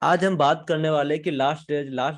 आज हम बात करने वाले हैं कि लास्ट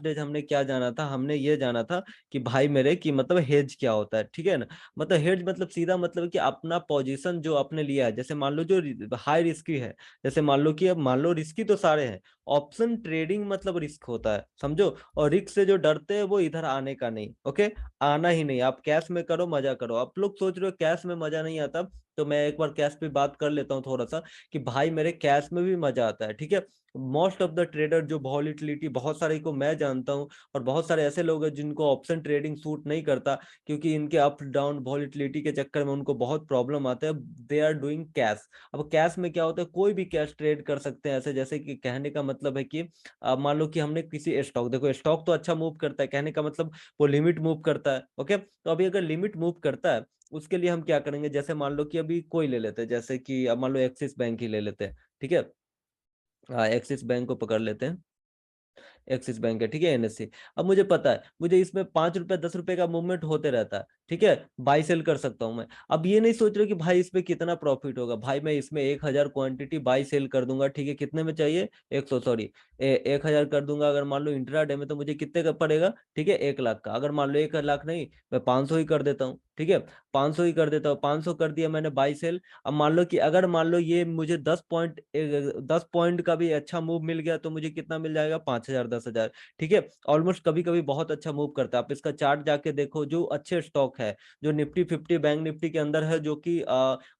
डेज हमने क्या जाना था। हमने ये जाना था कि भाई मेरे कि मतलब हेज क्या होता है, ठीक है ना। मतलब हेज मतलब सीधा मतलब कि अपना पोजीशन जो आपने लिया है, जैसे मान लो जो हाई रिस्की है, जैसे मान लो कि अब मान लो रिस्की तो सारे हैं, ऑप्शन ट्रेडिंग मतलब रिस्क होता है, समझो। और रिस्क से जो डरते हैं वो इधर आने का नहीं, ओके, आना ही नहीं। आप कैश में करो, मजा करो। आप लोग सोच रहे हो कैश में मजा नहीं आता, तो मैं एक बार कैश पे बात कर लेता हूँ थोड़ा सा, कि भाई मेरे कैश में भी मजा आता है, ठीक है। मोस्ट ऑफ द ट्रेडर जो वॉलीटिलिटी, बहुत सारे को मैं जानता हूँ, और बहुत सारे ऐसे लोग हैं जिनको ऑप्शन ट्रेडिंग सूट नहीं करता, क्योंकि इनके अप डाउन वॉलीटिलिटी के चक्कर में उनको बहुत प्रॉब्लम आता है। They are doing cash. अब कैश में क्या होता है, कोई भी कैश ट्रेड कर सकते हैं ऐसे, जैसे कि कहने का मतलब है कि मान लो कि हमने किसी स्टॉक, देखो स्टॉक तो अच्छा मूव करता है, कहने का मतलब वो लिमिट मूव करता है, ओके। तो अभी अगर लिमिट मूव करता है, उसके लिए हम क्या करेंगे, जैसे मान लो कि अभी कोई ले लेते हैं, जैसे कि अब मान लो एक्सिस बैंक ही ले लेते हैं, ठीक है। एक्सिस बैंक को पकड़ लेते हैं। एक्सिस बैंक है, ठीक है, एनएससी। अब मुझे पता है, मुझे इसमें 5 रुपए 10 रुपए का मूवमेंट होते रहता है, ठीक है, बाई सेल कर सकता हूं मैं। अब ये नहीं सोच रहे कि भाई इसमें कितना प्रॉफिट होगा, भाई मैं इसमें 1,000 क्वांटिटी बाई सेल कर दूंगा, ठीक है, कितने में चाहिए, 100, सॉरी 1,000 कर दूंगा। अगर मान लो इंट्राडे में, तो मुझे कितने का पड़ेगा, ठीक है, 1 लाख का। अगर मान लो 1 लाख नहीं, मैं 500 ही कर देता हूँ, ठीक है, 500 ही कर देता हूँ, 500 कर दिया मैंने बाई सेल। अब मान लो कि अगर मान लो ये मुझे 10 पॉइंट का भी अच्छा मूव मिल गया, तो मुझे कितना मिल जाएगा, 5,000 10,000, ठीक है। ऑलमोस्ट कभी कभी बहुत अच्छा मूव करता है। आप इसका चार्ट जाके देखो, जो अच्छे स्टॉक है, जो निफ्टी 50 बैंक निफ्टी के अंदर है, जो कि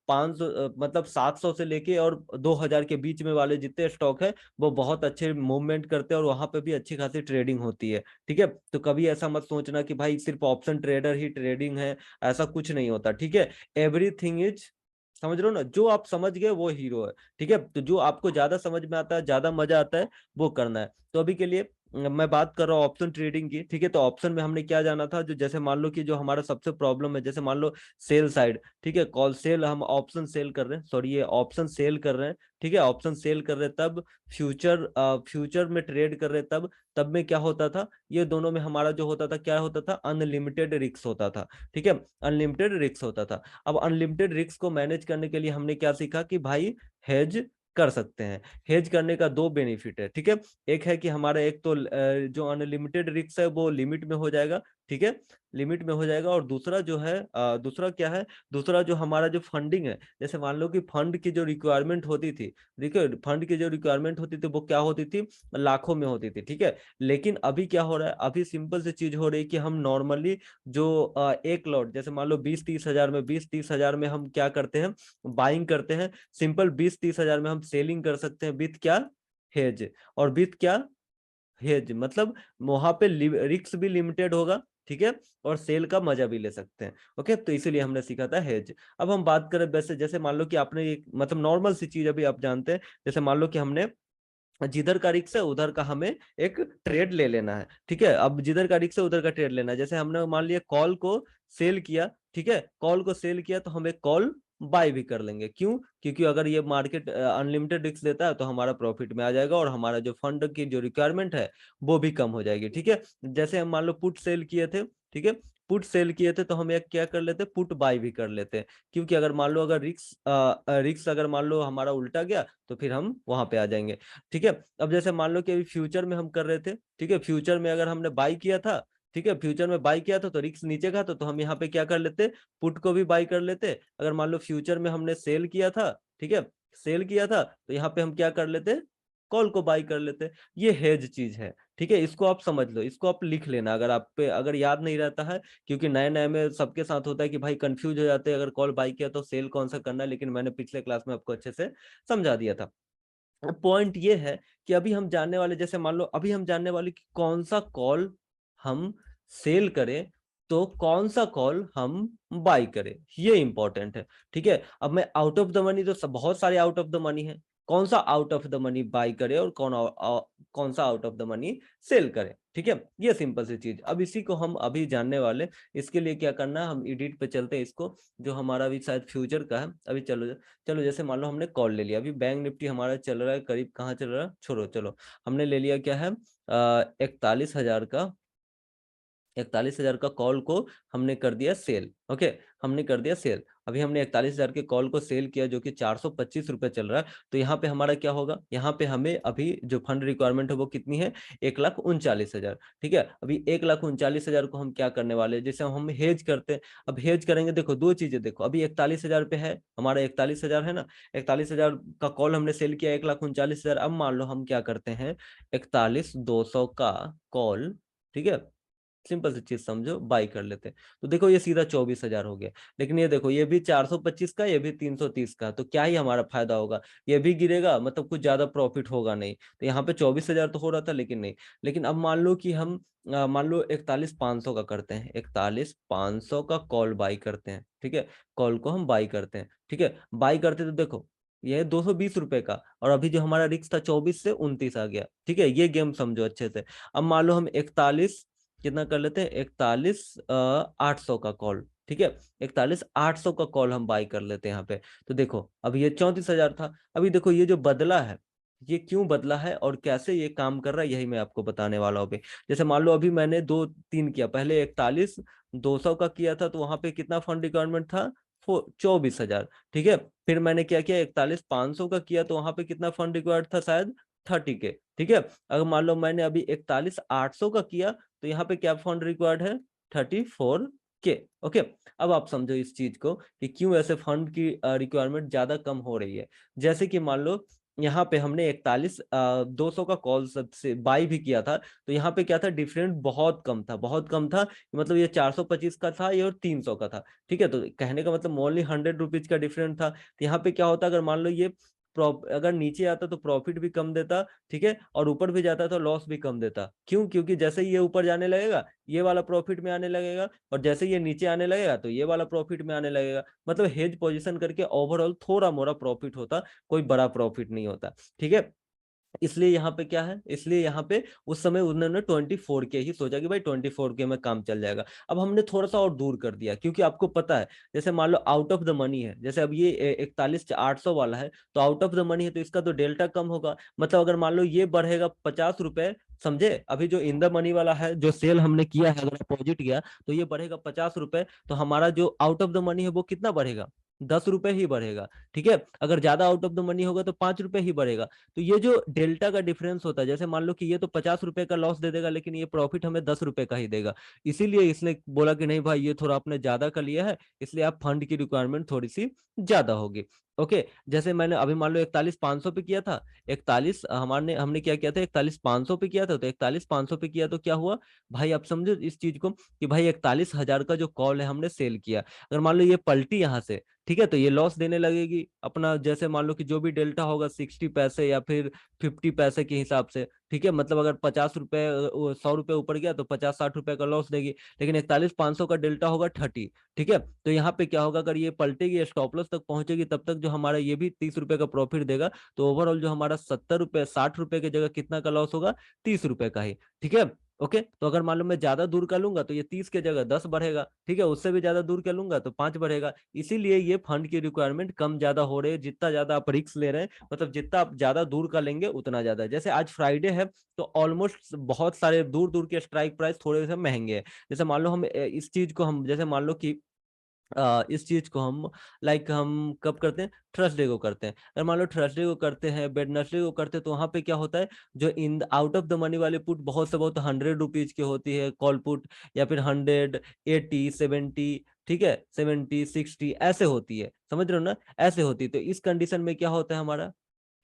500 मतलब 700 से लेके और 2,000 के बीच में वाले जितने स्टॉक है, वो बहुत अच्छे मूवमेंट करते हैं, और वहां पे भी अच्छी खासी ट्रेडिंग होती है, ठीक है। तो कभी ऐसा मत सोचना कि भाई सिर्फ ऑप्शन ट्रेडर ही ट्रेडिंग है, ऐसा कुछ नहीं होता, ठीक है। एवरीथिंग इज, समझ रहे हो ना, जो आप समझ गए वो हीरो है, ठीक है। तो जो आपको ज्यादा समझ में आता है, ज्यादा मजा आता है, वो करना है। तो अभी के लिए मैं बात कर रहा हूँ ऑप्शन ट्रेडिंग की, ठीक है। तो ऑप्शन में हमने क्या जाना था, जो जैसे मान लो कि जो हमारा सबसे प्रॉब्लम है, जैसे मान लो सेल साइड, ठीक है, कॉल सेल, हम ऑप्शन सेल कर रहे हैं, सॉरी ये ऑप्शन सेल कर रहे हैं, ठीक है, ऑप्शन सेल कर रहे हैं, तब फ्यूचर में ट्रेड कर रहे हैं, तब तब में क्या होता था, ये दोनों में हमारा जो होता था, क्या होता था, अनलिमिटेड रिस्क होता था, ठीक है, अनलिमिटेड रिस्क होता था। अब अनलिमिटेड रिस्क को मैनेज करने के लिए हमने क्या सीखा कि भाई हेज कर सकते हैं। हेज करने का दो बेनिफिट है, ठीक है। एक है कि हमारा एक तो जो अनलिमिटेड रिस्क है वो लिमिट में हो जाएगा, ठीक है, लिमिट में हो जाएगा। और दूसरा जो है दूसरा क्या है, दूसरा जो हमारा जो फंडिंग है, जैसे मान लो कि फंड की जो रिक्वायरमेंट होती थी, देखिए फंड की जो रिक्वायरमेंट होती थी वो क्या होती थी, लाखों में होती थी, ठीक है। लेकिन अभी क्या हो रहा है, अभी सिंपल सी चीज हो रही है कि हम नॉर्मली जो एक लॉट, जैसे मान लो 20-30 हजार में, 20-30 हजार में हम क्या करते हैं, बाइंग करते हैं। सिंपल 20-30 हजार में हम सेलिंग कर सकते हैं, विथ क्या, हेज। और विथ क्या, हेज मतलब वहां पे रिस्क भी लिमिटेड होगा, ठीक है, और सेल का मजा भी ले सकते हैं, ओके। तो इसीलिए हमने सीखा था हेज। अब हम बात करें वैसे, जैसे मान लो कि आपने एक मतलब नॉर्मल सी चीज अभी आप जानते हैं, जैसे मान लो कि हमने जिधर का रिक्स है उधर का हमें एक ट्रेड ले लेना है, ठीक है। अब जिधर का रिक्स है उधर का ट्रेड लेना है, जैसे हमने मान लिया कॉल को सेल किया, ठीक है, कॉल को सेल किया, तो हम एक कॉल बाय भी कर लेंगे, क्यों, क्योंकि अगर ये मार्केट अनलिमिटेड रिस्क देता है, तो हमारा प्रॉफिट में आ जाएगा, और हमारा जो फंड की जो रिक्वायरमेंट है वो भी कम हो जाएगी, ठीक है। जैसे हम मान लो पुट सेल किए थे, ठीक है, पुट सेल किए थे, तो हम एक क्या कर लेते, पुट बाय भी कर लेते, क्योंकि अगर मान लो अगर रिक्स अगर मान लो हमारा उल्टा गया, तो फिर हम वहां पे आ जाएंगे, ठीक है। अब जैसे मान लो कि अभी फ्यूचर में हम कर रहे थे, ठीक है, फ्यूचर में अगर हमने बाई किया था, ठीक है, फ्यूचर में बाई किया था, तो रिस्क नीचे का था, तो हम यहाँ पे क्या कर लेते, पुट को भी बाई कर लेते। अगर मान लो फ्यूचर में हमने सेल किया था, ठीक है, सेल किया था, तो यहाँ पे हम क्या कर लेते, कॉल को बाई कर लेते। ये हेज चीज है, ठीक है, इसको आप समझ लो, इसको आप लिख लेना, अगर आप पे अगर याद नहीं रहता है, क्योंकि नए नए में सबके साथ होता है कि भाई कंफ्यूज हो जाते हैं, अगर कॉल बाई किया तो सेल कौन सा करना है, लेकिन मैंने पिछले क्लास में आपको अच्छे से समझा दिया था। पॉइंट ये है कि अभी हम जानने वाले, जैसे मान लो अभी हम जानने वाले कि कौन सा कॉल हम सेल करें, तो कौन सा कॉल हम बाई करें, ये इंपॉर्टेंट है, ठीक है। अब मैं आउट ऑफ द मनी, तो बहुत सारे आउट ऑफ द मनी है, कौन सा out of the money buy करे, और कौन सा out of the money sell करें, ठीक है। ये सिंपल सी चीज, अब इसी को हम अभी जानने वाले। इसके लिए क्या करना है, हम एडिट पे चलते हैं इसको, जो हमारा अभी शायद फ्यूचर का है। अभी चलो चलो, जैसे मान लो हमने कॉल ले लिया, अभी बैंक निफ्टी हमारा चल रहा है करीब, कहाँ चल रहा है, छोड़ो चलो, हमने ले लिया क्या है, 41,000 का, 41,000 का कॉल को हमने कर दिया सेल, ओके, हमने कर दिया सेल। अभी हमने 41,000 के कॉल को सेल किया जो कि 425 रुपए चल रहा है, तो यहाँ पे हमारा क्या होगा, यहाँ पे हमें अभी जो फंड रिक्वायरमेंट है वो कितनी है, 1,39,000। ठीक है, अभी 1,39,000 को हम क्या करने वाले हैं, जैसे हम हेज करते हैं। अब हेज करेंगे, देखो दो चीजें, देखो अभी 41,000 पे है हमारा, 41,000 है ना, 41,000 का कॉल हमने सेल किया 1,39,000। अब मान लो हम क्या करते हैं, 41,200 का कॉल, ठीक है, सिंपल सी चीज समझो, बाई कर लेते हैं, तो देखो ये सीधा 24,000 हो गया। लेकिन ये देखो, ये भी 425 का, ये भी 330 का, तो क्या ही हमारा फायदा होगा, ये भी गिरेगा, मतलब कुछ ज्यादा प्रॉफिट होगा नहीं। तो यहाँ पे 24,000 तो हो रहा था, लेकिन नहीं। लेकिन अब मान लो कि हम मान लो 41,500 का करते हैं, 41,500 का कॉल बाई करते हैं, ठीक है, कॉल को हम बाई करते हैं, ठीक है, बाई करते तो देखो ये है 220 रुपए का, और अभी जो हमारा रिस्क था 24 से 29 आ गया, ठीक है, ये गेम समझो अच्छे से। अब मान लो हम 41 कितना कर लेते हैं, 41,800 का कॉल, ठीक है, 41,800 का कॉल हम बाई कर लेते हैं यहाँ पे। तो देखो अभी ये 34,000 था। अभी देखो ये जो बदला है, ये क्यों बदला है और कैसे ये काम कर रहा है, यही मैं आपको बताने वाला हूँ अभी। जैसे मान लो अभी मैंने दो तीन किया, पहले 41,200 का किया था, तो वहां पे कितना फंड रिक्वायरमेंट था, 24,000। ठीक है, फिर मैंने क्या किया, 41,500 का किया, तो वहां पे कितना फंड रिक्वायर्ड था, शायद 30 के। ठीक है, अगर मान लो मैंने अभी 41,800 का किया, तो यहाँ पे क्या फंड रिक्वायर्ड है, 34 के। ओके, अब आप समझो इस चीज को कि क्यों ऐसे फंड की रिक्वायरमेंट ज्यादा कम हो रही है। जैसे कि मान लो यहाँ पे हमने 41,200 का कॉल सबसे बाई भी किया था, तो यहाँ पे क्या था, डिफरेंट बहुत कम था, बहुत कम था, मतलब ये 425 का था, ये और 300 का था। ठीक है, तो कहने का मतलब ओनली 100 रुपीज का डिफरेंट था। तो यहाँ पे क्या होता, अगर मान लो ये अगर नीचे आता तो प्रॉफिट भी कम देता, ठीक है, और ऊपर भी जाता तो लॉस भी कम देता। क्यों, क्योंकि जैसे ही ये ऊपर जाने लगेगा, ये वाला प्रॉफिट में आने लगेगा, और जैसे ये नीचे आने लगेगा तो ये वाला प्रॉफिट में आने लगेगा। मतलब हेज पोजीशन करके ओवरऑल थोड़ा मोड़ा प्रॉफिट होता, कोई बड़ा प्रॉफिट नहीं होता। ठीक है, इसलिए यहाँ पे क्या है, इसलिए यहाँ पे उस समय उन्होंने 24 के ही सोचा कि भाई 24 के में काम चल जाएगा। अब हमने थोड़ा सा और दूर कर दिया, क्योंकि आपको पता है, जैसे मान लो आउट ऑफ द मनी है, जैसे अब ये 41,800 वाला है, तो आउट ऑफ द मनी है, तो इसका तो डेल्टा कम होगा। मतलब अगर मान लो ये बढ़ेगा 50 रुपए, समझे, अभी जो इन द मनी वाला है, जो सेल हमने किया है, अगर अपोजिट गया तो ये बढ़ेगा 50 रुपए, तो हमारा जो आउट ऑफ द मनी है वो कितना बढ़ेगा, 10 रुपए ही बढ़ेगा। ठीक है, अगर ज्यादा आउट ऑफ द मनी होगा तो 5 रुपए ही बढ़ेगा। तो ये जो डेल्टा का डिफरेंस होता है, जैसे मान लो कि ये तो 50 रुपए का लॉस दे देगा, लेकिन ये प्रॉफिट हमें 10 रुपए का ही देगा। इसीलिए इसने बोला कि नहीं भाई, ये थोड़ा आपने ज्यादा का लिया है, इसलिए आप फंड की रिक्वायरमेंट थोड़ी सी ज्यादा होगी। ओके, जैसे मैंने अभी मान लो 41,500 पे किया था, 41 हमारे हमने क्या किया था, 41,500 पे किया था, तो 41,500 पे किया तो क्या हुआ भाई, आप समझो इस चीज को कि भाई 41,000 का जो कॉल है हमने सेल किया, अगर मान लो ये पलटी यहाँ से, ठीक है, तो ये लॉस देने लगेगी अपना, जैसे मान लो कि जो भी डेल्टा होगा 60 पैसे या फिर 50 पैसे के हिसाब से। ठीक है, मतलब अगर 50 रुपए 100 रुपए ऊपर गया तो 50-60 रुपए का लॉस देगी। लेकिन 41,500 का डेल्टा होगा 30। ठीक है, तो यहाँ पे क्या होगा, अगर ये पलटेगी स्टॉप लॉस तक पहुंचेगी, तब तक जो हमारा ये भी 30 रुपए का प्रॉफिट देगा, तो ओवरऑल जो हमारा 70 रुपए 60 रुपए की जगह कितना का लॉस होगा, 30 रुपए का ही। ठीक है, ओके, तो अगर मान लो मैं ज्यादा दूर का लूंगा तो ये 30 के जगह 10 बढ़ेगा, ठीक है, उससे भी ज्यादा दूर का लूंगा तो 5 बढ़ेगा। इसीलिए ये फंड की रिक्वायरमेंट कम ज्यादा हो रही है, जितना ज्यादा आप रिस्क ले रहे हैं, मतलब जितना आप ज्यादा दूर का लेंगे उतना ज्यादा। जैसे आज फ्राइडे है, तो ऑलमोस्ट बहुत सारे दूर दूर के स्ट्राइक प्राइस थोड़े से महंगे हैं। जैसे मान लो हम इस चीज को हम, जैसे मान लो कि इस चीज को हम हम कब करते हैं, थर्सडे को करते हैं। अगर मान लो थर्सडे को करते हैं, वेडनेसडे को करते हैं, तो वहां पे क्या होता है, जो in out of the money वाले पुट बहुत से बहुत 100 रुपीज की होती है कॉल पुट, या फिर 100 80 70, ठीक है, 70 60 ऐसे होती है, समझ रहे हो ना, ऐसे होती है। तो इस कंडीशन में क्या होता है हमारा,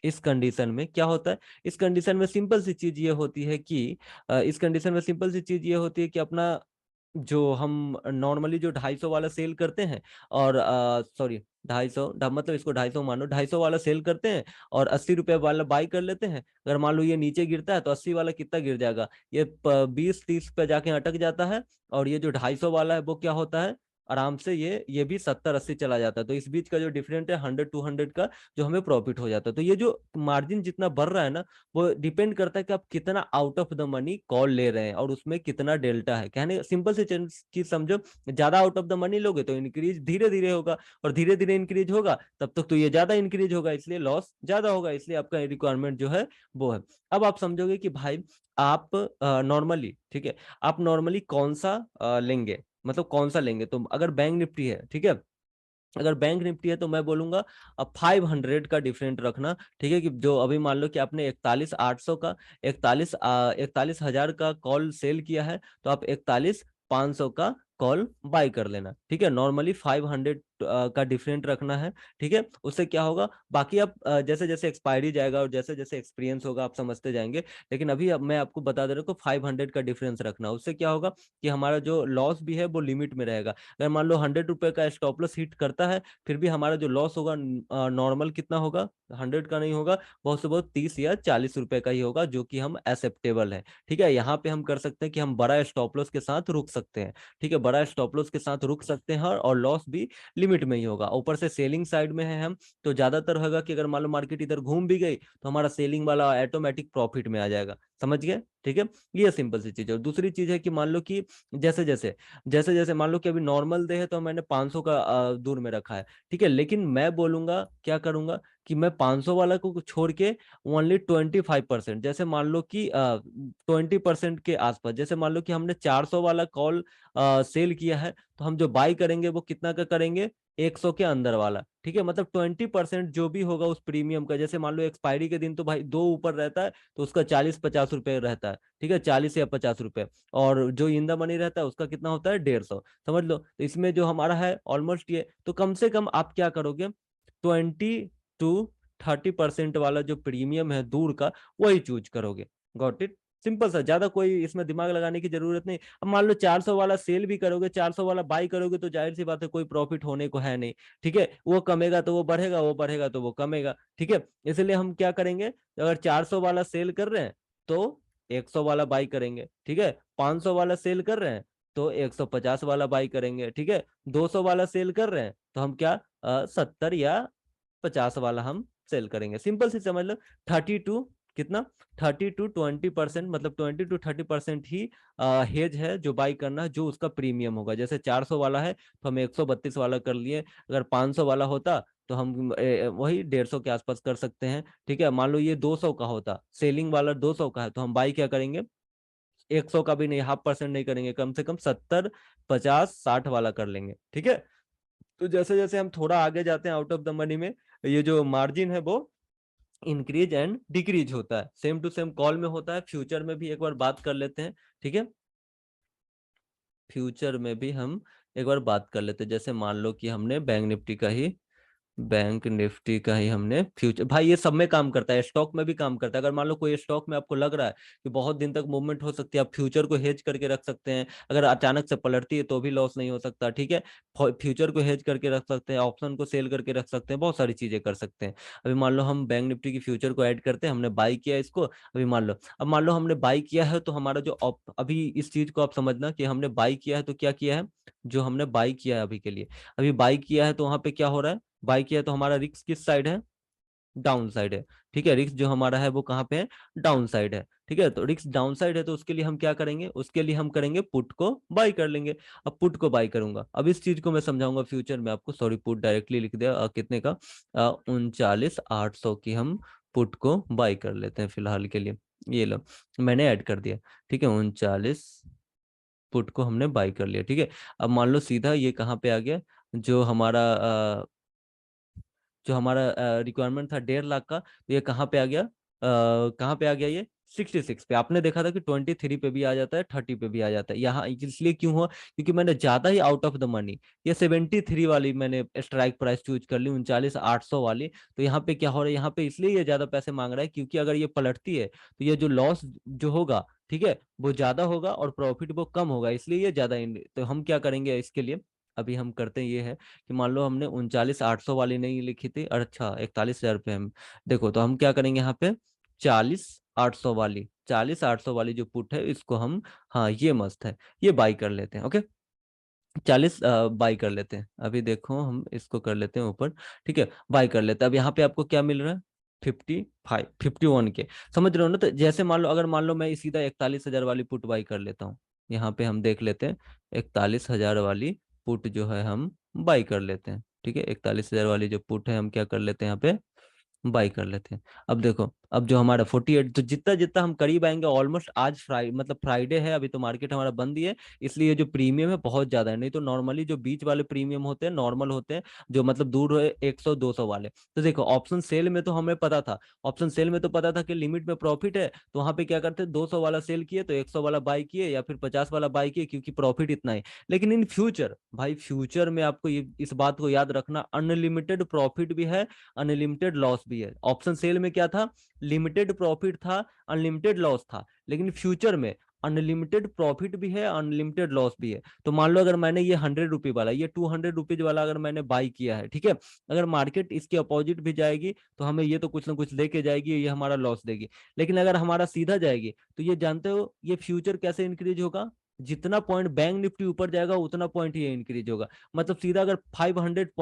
इस कंडीशन में क्या होता है, इस कंडीशन में सिंपल सी चीज ये होती है कि इस कंडीशन में सिंपल सी चीज ये होती है कि अपना जो हम नॉर्मली जो 250 वाला सेल करते हैं, और सॉरी 250 मतलब इसको 250 मानो, 250 वाला सेल करते हैं और 80 रुपए वाला बाई कर लेते हैं। अगर मान लो ये नीचे गिरता है तो 80 वाला कितना गिर जाएगा, ये 20 30 पे जाके अटक जाता है। और ये जो 250 वाला है वो क्या होता है, आराम से ये भी 70 80 चला जाता है। तो इस बीच का जो डिफरेंट है 100 200 का, जो हमें प्रॉफिट हो जाता है। तो ये जो मार्जिन जितना बढ़ रहा है ना, वो डिपेंड करता है कि आप कितना out of the money call ले रहे हैं और उसमें कितना डेल्टा है। कहने सिंपल सी चीज समझो, ज्यादा आउट ऑफ द मनी लोगे तो इंक्रीज धीरे धीरे होगा, और धीरे धीरे इंक्रीज होगा तब तक तो ये ज्यादा इंक्रीज होगा, इसलिए लॉस ज्यादा होगा, इसलिए आपका रिक्वायरमेंट जो है वो है। अब आप समझोगे कि भाई आप नॉर्मली, ठीक है, आप नॉर्मली कौन सा लेंगे, मतलब कौन सा लेंगे। तो अगर बैंक निफ्टी है, ठीक है, अगर बैंक निफ्टी है तो मैं बोलूंगा अब 500 का डिफरेंट रखना, ठीक है, कि जो अभी मान लो कि आपने 41,800 का 41,000 का कॉल सेल किया है, तो आप 41,500 का कॉल बाय कर लेना, ठीक है। नॉर्मली 500 का डिफरेंट रखना है, ठीक है। उससे क्या होगा, बाकी आप जैसे जैसे एक्सपायरी जाएगा और जैसे जैसे एक्सपीरियंस होगा आप समझते जाएंगे, लेकिन अभी अब मैं आपको बता दे रहा हूँ कि 500 का डिफरेंस रखना। उससे क्या होगा कि हमारा जो लॉस भी है वो लिमिट में रहेगा। अगर मान लो 100 रुपए का स्टॉप लॉस हिट करता है, फिर भी हमारा जो लॉस होगा नॉर्मल कितना होगा, 100 का नहीं होगा, बहुत से बहुत 30 या 40 रुपए का ही होगा, जो कि हम एक्सेप्टेबल है, ठीक है। यहाँ पे हम कर सकते हैं कि हम बड़ा स्टॉप लॉस के साथ रुक सकते हैं, ठीक है, बड़ा स्टॉप लॉस के साथ रुक सकते हैं, और लॉस भी लिमिट में ही होगा। ऊपर से सेलिंग साइड में है हम, तो ज्यादातर होगा कि अगर मान लो मार्केट इधर घूम भी गई तो हमारा सेलिंग वाला ऑटोमेटिक प्रॉफिट में आ जाएगा, समझ गए, ठीक है। ये सिंपल सी चीज है। और दूसरी चीज है कि मान लो कि जैसे जैसे जैसे जैसे मान लो कि अभी नॉर्मल डे है तो मैंने 500 का दूर में रखा है, ठीक है, लेकिन मैं बोलूंगा क्या करूंगा कि मैं 500 वाला को छोड़ के ओनली 25%, जैसे मान लो कि 20% के आसपास, जैसे मान लो कि हमने 400 वाला कॉल सेल किया है, तो हम जो बाई करेंगे वो कितना का करेंगे, 100 के अंदर वाला, ठीक है। मतलब 20% जो भी होगा उस प्रीमियम का, जैसे मान लो एक्सपायरी के दिन तो भाई दो ऊपर रहता है, तो उसका 40-50 रुपए रहता है, ठीक है, 40 या 50 रुपए। और जो इन द मनी रहता है उसका कितना होता है, 150, समझ लो। तो इसमें जो हमारा है ऑलमोस्ट ये, तो कम से कम आप क्या करोगे, 20 to 30% वाला जो प्रीमियम है दूर का, वही चूज करोगे। Got it. सिंपल सा, ज्यादा कोई इसमें दिमाग लगाने की जरूरत नहीं। अब मान लो 400 वाला सेल भी करोगे, 400 वाला बाई करोगे, तो जाहिर सी बात है कोई प्रॉफिट होने को है नहीं, ठीक है। वो कमेगा तो वो बढ़ेगा, वो बढ़ेगा तो वो कमेगा, ठीक है। इसलिए हम क्या करेंगे, अगर 400 वाला सेल कर रहे हैं तो 100 वाला बाई करेंगे, ठीक है। 500 वाला सेल कर रहे हैं तो 150 वाला बाई करेंगे, ठीक है। 200 वाला सेल कर रहे हैं तो हम क्या 70 या 50 वाला हम सेल करेंगे। सिंपल सी समझ लो। 32 कितना, 30 to 20%, मतलब 20 to 30% ही हेज है जो बाई करना, जो उसका प्रीमियम होगा। जैसे 400 वाला है तो हम 132 वाला कर लिए, अगर 500 वाला होता तो हम वही 150 के आसपास कर सकते हैं, ठीक है। मान लो ये 200 का होता, सेलिंग वाला 200 का है, तो हम बाई क्या करेंगे, 100 का भी नहीं, 0.5% नहीं करेंगे, कम से कम 70, 50, 60 वाला कर लेंगे, ठीक है। तो जैसे जैसे हम थोड़ा आगे जाते हैं आउट ऑफ द मनी में, ये जो मार्जिन है वो इंक्रीज एंड डिक्रीज होता है, सेम टू सेम कॉल में होता है, फ्यूचर में भी एक बार बात कर लेते हैं, ठीक है। फ्यूचर में भी हम एक बार बात कर लेते हैं। जैसे मान लो कि हमने बैंक निफ्टी का ही हमने फ्यूचर, भाई ये सब में काम करता है, स्टॉक में भी काम करता है। अगर मान लो कोई स्टॉक में आपको लग रहा है कि बहुत दिन तक मूवमेंट हो सकती है, आप फ्यूचर को हेज करके रख सकते हैं। अगर अचानक से पलटती है तो भी लॉस नहीं हो सकता, ठीक है। फ्यूचर को हेज करके रख सकते हैं, ऑप्शन को सेल करके रख सकते हैं, बहुत सारी चीजें कर सकते हैं। अभी मान लो हम बैंक निफ्टी की फ्यूचर को ऐड करते हैं, हमने बाई किया इसको, अभी मान लो, अब मान लो हमने बाई किया है तो हमारा जो अभी इस चीज को आप समझना कि हमने बाई किया है तो क्या किया है, जो हमने बाई किया है अभी के लिए, अभी बाई किया है तो वहां पे क्या हो रहा है, बाई किया तो हमारा रिस्क किस साइड है, डाउन साइड है, ठीक है। रिस्क जो हमारा है वो कहाँ पे है, डाउन साइड है, ठीक है। तो रिस्क डाउन साइड है तो उसके लिए हम क्या करेंगे, उसके लिए हम करेंगे पुट को बाई कर लेंगे। अब पुट को बाई करूंगा, अब इस चीज को मैं समझाऊंगा फ्यूचर में आपको, सॉरी पुट डायरेक्टली लिख दिया, कितने का, 39,800 की हम पुट को बाई कर लेते हैं फिलहाल के लिए। ये लो, मैंने ऐड कर दिया, ठीक है, 39 पुट को हमने बाई कर लिया, ठीक है। अब मान लो सीधा ये कहाँ पे आ गया, जो हमारा रिक्वायरमेंट था 1.5 लाख का, तो ये कहाँ पे आ गया, कहाँ पे आ गया, ये 66 पे। आपने देखा था कि 23 पे भी आ जाता है, 30 पे भी आ जाता है, यहाँ इसलिए क्यों हुआ, क्योंकि मैंने ज्यादा ही आउट ऑफ द मनी, ये 73 वाली मैंने स्ट्राइक प्राइस चूज कर ली, 39,800 वाली। तो यहाँ पे क्या हो रहा है, यहाँ पे इसलिए ये ज्यादा पैसे मांग रहा है, क्योंकि अगर ये पलटती है तो ये जो लॉस जो होगा, ठीक है, वो ज्यादा होगा और प्रॉफिट वो कम होगा, इसलिए ये ज्यादा तो हम क्या करेंगे इसके लिए, अभी हम करते हैं ये है कि मान लो हमने 39,800 वाली नहीं लिखी थी, अच्छा 41,000 पे हम, देखो तो हम क्या करेंगे यहाँ पे, 40,800 वाली जो पुट है इसको हम, हाँ ये मस्त है, ये बाई कर लेते हैं, ओके। 40 बाई कर लेते हैं, अभी देखो हम इसको कर लेते हैं ऊपर, ठीक है, बाई कर लेते हैं। अब यहाँ पे आपको क्या मिल रहा है, 51 के, समझ रहे हो ना। तो जैसे मान लो, अगर मान लो मैं सीधा 41,000 वाली पुट बाई कर लेता हूँ, यहाँ पे हम देख लेते हैं, 41,000 वाली पुट जो है हम बाई कर लेते हैं, ठीक है। 41,000 वाली जो पुट है हम क्या कर लेते हैं, यहाँ पे बाई कर लेते हैं। अब देखो अब जो हमारा 48, तो जितना जितना हम करीब आएंगे ऑलमोस्ट, आज मतलब फ्राइडे है, अभी तो मार्केट हमारा बंद ही है, इसलिए जो प्रीमियम है बहुत ज्यादा है। नहीं तो नॉर्मली जो बीच वाले प्रीमियम होते हैं नॉर्मल होते हैं, जो मतलब दूर है 100 200 वाले। तो देखो ऑप्शन सेल में तो हमें पता था, ऑप्शन सेल में तो पता था कि लिमिट में प्रॉफिट है, तो वहां पे क्या करते, 200 वाला सेल किए तो 100 वाला बाई किए या फिर 50 वाला बाई किए, क्योंकि प्रॉफिट इतना है। लेकिन इन फ्यूचर भाई, फ्यूचर में आपको ये इस बात को याद रखना, अनलिमिटेड प्रॉफिट भी है, अनलिमिटेड लॉस भी है। ऑप्शन सेल में क्या था, लिमिटेड प्रॉफिट था, अनलिमिटेड लॉस था। लेकिन फ्यूचर में अनलिमिटेड प्रॉफिट भी है, अनलिमिटेड लॉस भी है। तो मान लो अगर मैंने ये 100 रुपये वाला, ये 200 रुपीज वाला अगर मैंने बाई किया है, ठीक है, अगर मार्केट इसके अपोजिट भी जाएगी तो हमें ये तो कुछ ना कुछ लेके जाएगी, ये हमारा लॉस देगी। लेकिन अगर हमारा सीधा जाएगी, तो ये जानते हो ये फ्यूचर कैसे इंक्रीज होगा, जितना पॉइंट बैंक निफ्टी ऊपर जाएगा उतना पॉइंट ये इंक्रीज होगा। मतलब सीधा अगर 500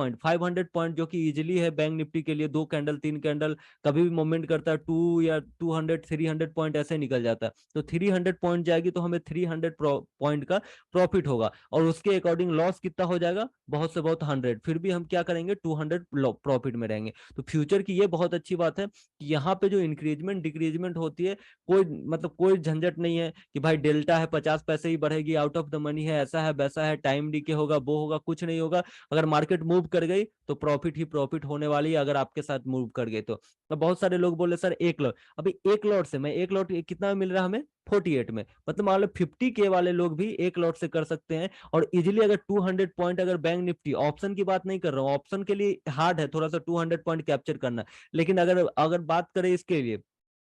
पॉइंट जो कि इजिली है बैंक निफ्टी के लिए, 2 कैंडल 3 कैंडल, कभी भी मूवमेंट करता है 200 या 200 300 पॉइंट ऐसे निकल जाता है, तो 300 पॉइंट जाएगी तो हमें 300 पॉइंट का प्रॉफिट होगा, और उसके अकॉर्डिंग लॉस कितना हो जाएगा, बहुत से बहुत 100, फिर भी हम क्या करेंगे, 200 प्रॉफिट में रहेंगे। तो फ्यूचर की ये बहुत अच्छी बात है कि यहाँ पे जो इंक्रीजमेंट डिक्रीजमेंट होती है, कोई मतलब कोई झंझट नहीं है कि भाई डेल्टा है 50 पैसे ही बढ़ेगी, आउट ऑफ द मनी है, ऐसा है वैसा है, टाइम डीके होगा, वो होगा, कुछ नहीं होगा। अगर मार्केट मूव कर गई तो प्रॉफिट ही प्रॉफिट होने वाली है, अगर आपके साथ मूव कर गई तो बहुत सारे लोग बोले सर एक लॉट, अभी एक लॉट से मैं एक लॉट कितना मिल रहा है हमें, 48 में, मतलब मान लो 50K वाले लोग भी एक लॉट से कर सकते हैं, और इजिली अगर 200 पॉइंट, अगर बैंक निफ्टी, ऑप्शन की बात नहीं कर रहा हूँ, ऑप्शन के लिए हार्ड है थोड़ा सा 200 पॉइंट कैप्चर करना, लेकिन अगर अगर बात करें इसके लिए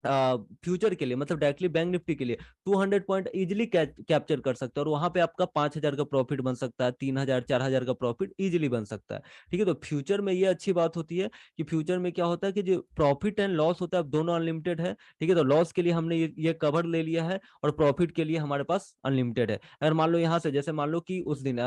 फ्यूचर के लिए, मतलब डायरेक्टली बैंक निफ्टी के लिए, 200 पॉइंट इजिली कैप्चर कर सकते हैं, और वहां पे आपका 5,000 का प्रॉफिट बन सकता है, 3,000 4,000 का प्रॉफिट इजिली बन सकता है। ठीक है, तो फ्यूचर में ये अच्छी बात होती है कि फ्यूचर में क्या होता है कि जो प्रॉफिट एंड लॉस होता है दोनों अनलिमिटेड है। ठीक है, तो लॉस के लिए हमने ये कवर ले लिया है, और प्रॉफिट के लिए हमारे पास अनलिमिटेड है। अगर मान लो यहाँ से, जैसे मान लो कि उस दिन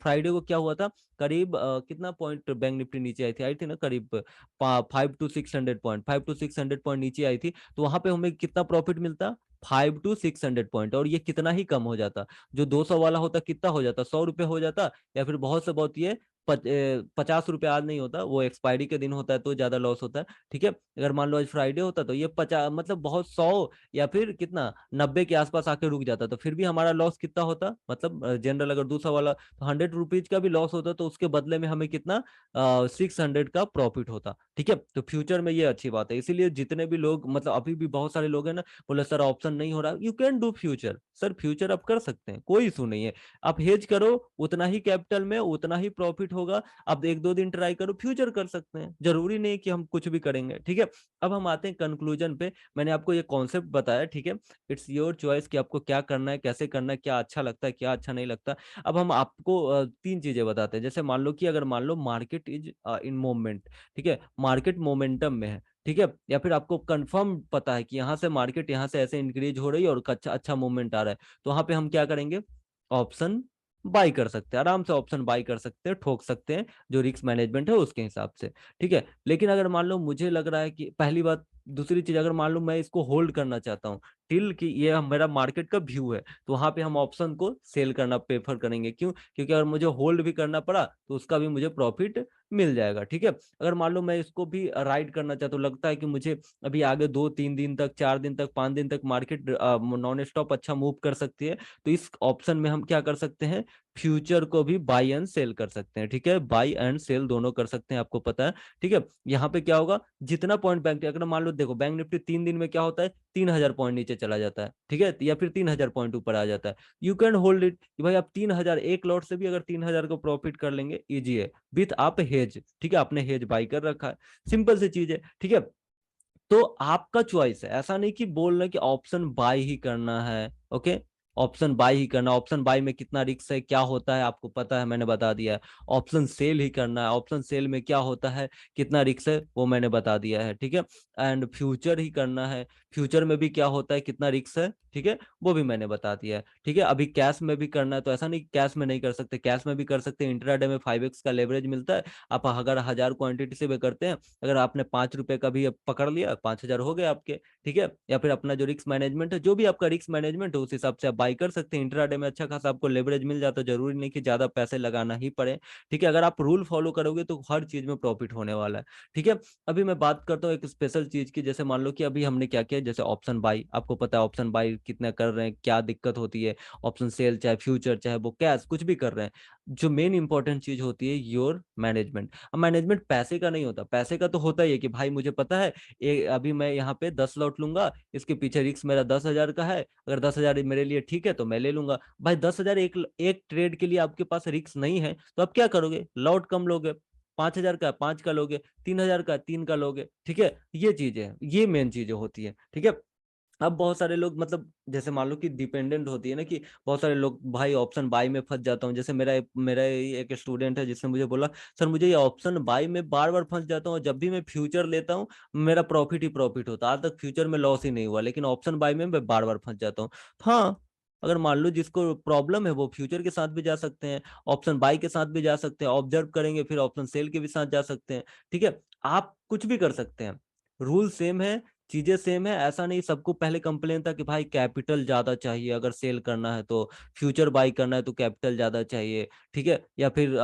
फ्राइडे को क्या हुआ था, करीब कितना पॉइंट बैंक निफ्टी नीचे आई थी ना, करीब 5 to 600 पॉइंट, 5 to 600 पॉइंट नीचे आई थी, तो वहां पे हमें कितना प्रॉफिट मिलता, 5 to 600 पॉइंट, और ये कितना ही कम हो जाता, जो 200 वाला होता कितना हो जाता, 100 रुपये हो जाता, या फिर बहुत से बहुत ये 50 रुपये आज नहीं होता, वो एक्सपायरी के दिन होता है तो ज्यादा लॉस होता है। ठीक है, अगर मान लो आज फ्राइडे होता तो ये 50, मतलब बहुत 100 या फिर कितना 90 के आसपास आके रुक जाता, तो फिर भी हमारा लॉस कितना होता, मतलब जनरल अगर 200 वाला, तो 100 रुपीज का भी लॉस होता, तो उसके बदले में हमें कितना 600 का प्रॉफिट होता। ठीक है, तो फ्यूचर में ये अच्छी बात है, इसीलिए जितने भी लोग, मतलब अभी भी बहुत सारे लोग हैं ना, बोले सर ऑप्शन नहीं हो रहा, you can do future, sir future आप कर सकते हैं, कोई इशू नहीं है। आप हेज करो, उतना ही कैपिटल में उतना ही प्रॉफिट होगा। आप 1 2 दिन ट्राई करो, फ्यूचर कर सकते हैं, जरूरी नहीं कि हम कुछ भी करेंगे। ठीक है, अब हम आते हैं कंक्लूजन पे। मैंने आपको ये कॉन्सेप्ट बताया, ठीक है, इट्स योर चॉइस कि आपको क्या करना है, कैसे करना है, क्या अच्छा लगता है, क्या अच्छा नहीं लगता। अब हम आपको 3 चीजें बताते हैं। जैसे मान लो कि अगर मान लो मार्केट इज इन मोमेंट, ठीक है, मार्केट मोमेंटम में है, ठीक है, या फिर आपको कंफर्म पता है कि यहाँ से मार्केट यहाँ से ऐसे इंक्रीज हो रही है और अच्छा अच्छा मूवमेंट आ रहा है, तो वहां पे हम क्या करेंगे, ऑप्शन बाई कर सकते हैं, आराम से ऑप्शन बाई कर सकते हैं, ठोक सकते हैं, जो रिस्क मैनेजमेंट है उसके हिसाब से। ठीक है, लेकिन अगर मान लो मुझे लग रहा है कि पहली बात, दूसरी चीज, अगर मान लो मैं इसको होल्ड करना चाहता हूँ टिल कि ये मेरा मार्केट का व्यू है, तो वहां पे हम ऑप्शन को सेल करना प्रेफर करेंगे। क्यों, क्योंकि अगर मुझे होल्ड भी करना पड़ा तो उसका भी मुझे प्रॉफिट मिल जाएगा। ठीक है, अगर मान लो मैं इसको भी राइड करना चाहता हूँ, लगता है कि मुझे अभी आगे 2 3 दिन तक, 4 दिन तक, 5 दिन तक मार्केट नॉन स्टॉप अच्छा मूव कर सकती है, तो इस ऑप्शन में हम क्या कर सकते हैं, फ्यूचर को भी बाई एंड सेल कर सकते हैं। ठीक है, बाई एंड सेल दोनों कर सकते हैं, आपको पता है। ठीक है, यहाँ पे क्या होगा, जितना पॉइंट बैंक, अगर मान लो देखो बैंक निफ्टी 3 दिन में क्या होता है, 3,000 पॉइंट नीचे चला जाता है, ठीक है, या फिर 3,000 पॉइंट ऊपर आ जाता है, यू कैन होल्ड इट कि भाई आप 3,000 एक लॉट से भी अगर 3,000 को प्रॉफिट कर लेंगे, इजी है, विथ आप हेज। ठीक है, आपने हेज बाई कर रखा है, सिंपल सी चीज है। ठीक है, तो आपका चॉइस है, ऐसा नहीं कि बोल रहे कि ऑप्शन बाय ही करना है। ओके, ऑप्शन बाय ही करना, ऑप्शन बाय में कितना रिस्क है, क्या होता है आपको पता है, मैंने बता दिया है। ऑप्शन सेल ही करना है, ऑप्शन सेल में क्या होता है, कितना रिस्क है, वो मैंने बता दिया है। ठीक है, एंड फ्यूचर ही करना है, फ्यूचर में भी क्या होता है, कितना रिस्क है, ठीक है, वो भी मैंने बता दिया है। ठीक है, अभी कैश में भी करना है, तो ऐसा नहीं कैश में नहीं कर सकते, कैश में भी कर सकते हैं, इंट्राडे में 5x का लेवरेज मिलता है। आप अगर 1,000 क्वांटिटी से भी करते हैं, अगर आपने 5 रुपए का भी पकड़ लिया, 5,000 हो गए आपके। ठीक है, या फिर अपना जो रिस्क मैनेजमेंट है, जो भी आपका रिस्क मैनेजमेंट है, उस हिसाब से आप बाई कर सकते हैं इंट्राडे में, अच्छा खासा आपको लेवरेज मिल जाता है, जरूरी नहीं कि ज्यादा पैसे लगाना ही पड़े। ठीक है, अगर आप रूल फॉलो करोगे तो हर चीज में प्रॉफिट होने वाला है। ठीक है, अभी मैं बात करता हूँ एक स्पेशल चीज की, जैसे मान लो कि अभी हमने क्या किया, जैसे ऑप्शन बाई, आपको पता है ऑप्शन बाई कितना कर रहे हैं, क्या दिक्कत होती है, ऑप्शन सेल चाहे फ्यूचर चाहे वो कैश कुछ भी कर रहे हैं, जो मेन इंपॉर्टेंट चीज होती है योर मैनेजमेंट। अब मैनेजमेंट पैसे का नहीं होता, पैसे का तो होता ही है कि भाई मुझे पता है अभी मैं यहाँ पे 10 लॉट लूंगा, इसके पीछे रिस्क मेरा 10,000 का है, अगर 10,000 मेरे लिए ठीक है तो मैं ले लूंगा। भाई 10,000 एक ट्रेड के लिए आपके पास रिस्क नहीं है तो आप क्या करोगे, लॉट कम लोगे, 5,000 का 5 का लोगे, 3,000 का 3 का लोगे। ठीक है, ये चीजें हैं, ये मेन चीजें होती है। ठीक है, अब बहुत सारे लोग मतलब जैसे मान लो कि डिपेंडेंट होती है ना, कि बहुत सारे लोग भाई ऑप्शन बाई में फंस जाता हूँ, जैसे मेरा ही एक स्टूडेंट है जिसने मुझे बोला सर मुझे ये ऑप्शन बाई में बार बार फंस जाता हूँ, जब भी मैं फ्यूचर लेता हूँ मेरा प्रॉफिट ही प्रॉफिट होता है, आज तक फ्यूचर में लॉस ही नहीं हुआ, लेकिन ऑप्शन बाई में मैं बार बार फंस जाता हूँ। हाँ, अगर मान लो जिसको प्रॉब्लम है वो फ्यूचर के साथ भी जा सकते हैं, ऑप्शन बाई के साथ भी जा सकते हैं, ऑब्जर्व करेंगे फिर ऑप्शन सेल के भी साथ जा सकते हैं। ठीक है, आप कुछ भी कर सकते हैं, रूल सेम है, चीजें सेम है, ऐसा नहीं सबको पहले कंप्लेन था कि भाई कैपिटल ज्यादा चाहिए अगर सेल करना है तो, फ्यूचर बाई करना है तो कैपिटल ज्यादा चाहिए। ठीक है, या फिर